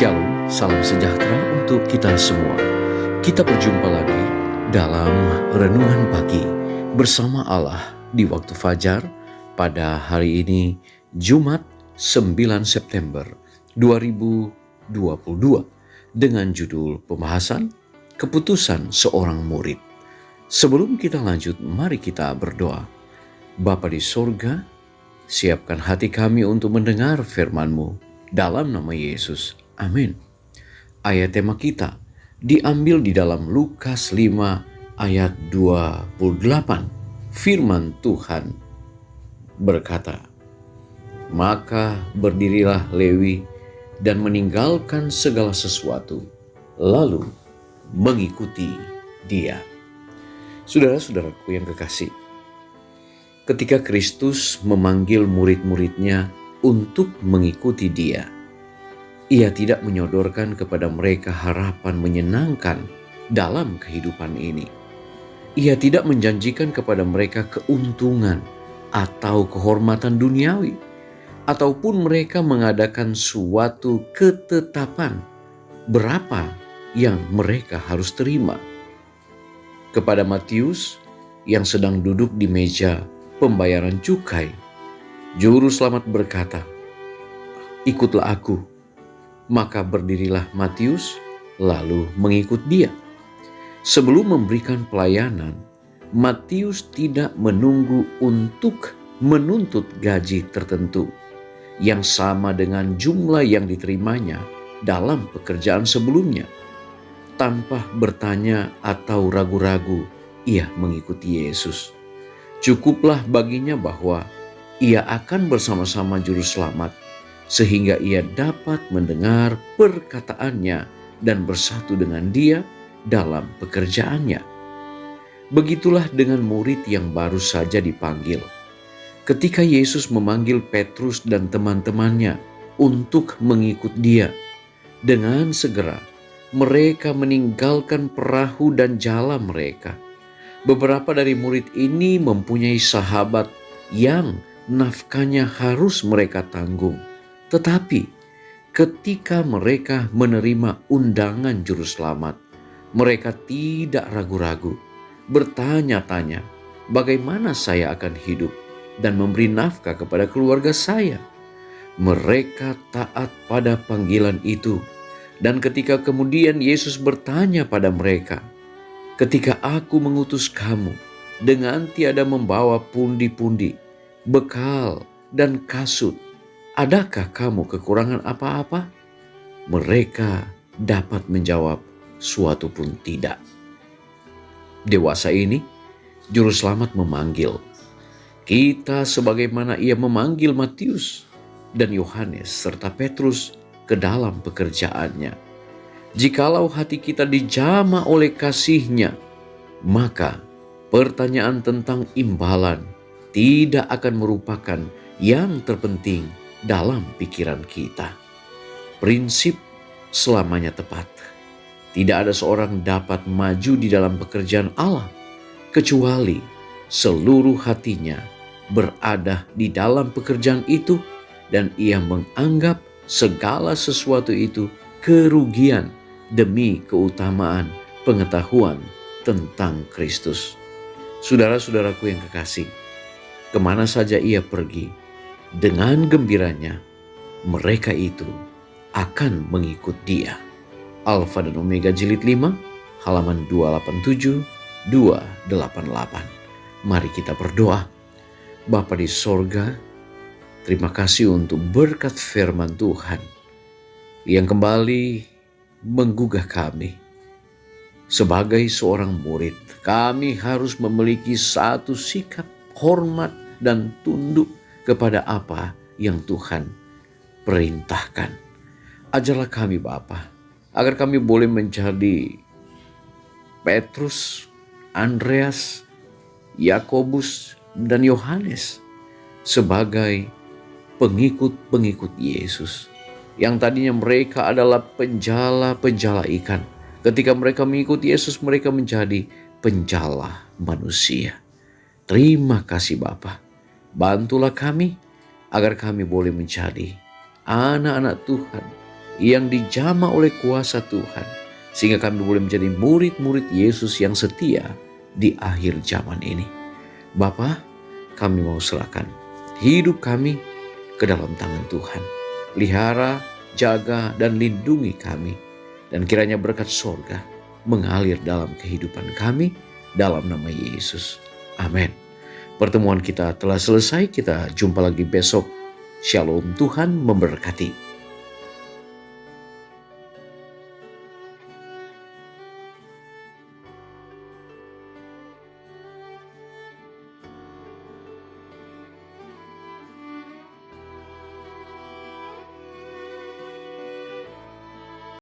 Shalom, salam sejahtera untuk kita semua. Kita berjumpa lagi dalam Renungan Pagi bersama Allah di waktu fajar pada hari ini Jumat 9 September 2022 dengan judul pembahasan Keputusan Seorang Murid. Sebelum kita lanjut, mari kita berdoa. Bapa di sorga, siapkan hati kami untuk mendengar firman-Mu dalam nama Yesus. Amin. Ayat tema kita diambil di dalam Lukas 5 ayat 28. Firman Tuhan berkata, "Maka berdirilah Lewi dan meninggalkan segala sesuatu, lalu mengikuti dia." Saudara-saudaraku yang kekasih, ketika Kristus memanggil murid-muridnya untuk mengikuti dia, Ia tidak menyodorkan kepada mereka harapan menyenangkan dalam kehidupan ini. Ia tidak menjanjikan kepada mereka keuntungan atau kehormatan duniawi, ataupun mereka mengadakan suatu ketetapan berapa yang mereka harus terima. Kepada Matius yang sedang duduk di meja pembayaran cukai, Juru Selamat berkata, "Ikutlah aku." Maka berdirilah Matius lalu mengikut dia. Sebelum memberikan pelayanan, Matius tidak menunggu untuk menuntut gaji tertentu yang sama dengan jumlah yang diterimanya dalam pekerjaan sebelumnya. Tanpa bertanya atau ragu-ragu, ia mengikuti Yesus. Cukuplah baginya bahwa ia akan bersama-sama Juru Selamat, sehingga ia dapat mendengar perkataannya dan bersatu dengan dia dalam pekerjaannya. Begitulah dengan murid yang baru saja dipanggil. Ketika Yesus memanggil Petrus dan teman-temannya untuk mengikut dia, dengan segera mereka meninggalkan perahu dan jala mereka. Beberapa dari murid ini mempunyai sahabat yang nafkahnya harus mereka tanggung. Tetapi ketika mereka menerima undangan Juru Selamat, mereka tidak ragu-ragu, bertanya-tanya, "Bagaimana saya akan hidup dan memberi nafkah kepada keluarga saya?" Mereka taat pada panggilan itu. Dan ketika kemudian Yesus bertanya pada mereka, "Ketika aku mengutus kamu dengan tiada membawa pundi-pundi, bekal, dan kasut, adakah kamu kekurangan apa-apa?" Mereka dapat menjawab, "Suatu pun tidak." Dewasa ini, Juru Selamat memanggil kita sebagaimana ia memanggil Matius dan Yohanes serta Petrus ke dalam pekerjaannya. Jikalau hati kita dijamah oleh kasih-Nya, maka pertanyaan tentang imbalan tidak akan merupakan yang terpenting dalam pikiran kita. Prinsip selamanya tepat. Tidak ada seorang dapat maju di dalam pekerjaan Allah kecuali seluruh hatinya berada di dalam pekerjaan itu dan ia menganggap segala sesuatu itu kerugian demi keutamaan pengetahuan tentang Kristus. Saudara-saudaraku yang kekasih, kemana saja ia pergi, dengan gembiranya mereka itu akan mengikut dia. Alfa dan Omega jilid 5 halaman 287-288. Mari kita berdoa. Bapa di sorga, terima kasih untuk berkat firman Tuhan yang kembali menggugah kami. Sebagai seorang murid, kami harus memiliki satu sikap hormat dan tunduk kepada apa yang Tuhan perintahkan. Ajarlah kami Bapa, agar kami boleh menjadi Petrus, Andreas, Yakobus, dan Yohanes sebagai pengikut-pengikut Yesus. Yang tadinya mereka adalah penjala-penjala ikan. Ketika mereka mengikuti Yesus, mereka menjadi penjala manusia. Terima kasih Bapa. Bantulah kami agar kami boleh menjadi anak-anak Tuhan yang dijamah oleh kuasa Tuhan, sehingga kami boleh menjadi murid-murid Yesus yang setia di akhir zaman ini. Bapa, kami mau serahkan hidup kami ke dalam tangan Tuhan. Pelihara, jaga, dan lindungi kami. Dan kiranya berkat sorga mengalir dalam kehidupan kami, dalam nama Yesus. Amin. Pertemuan kita telah selesai, kita jumpa lagi besok. Shalom, Tuhan memberkati.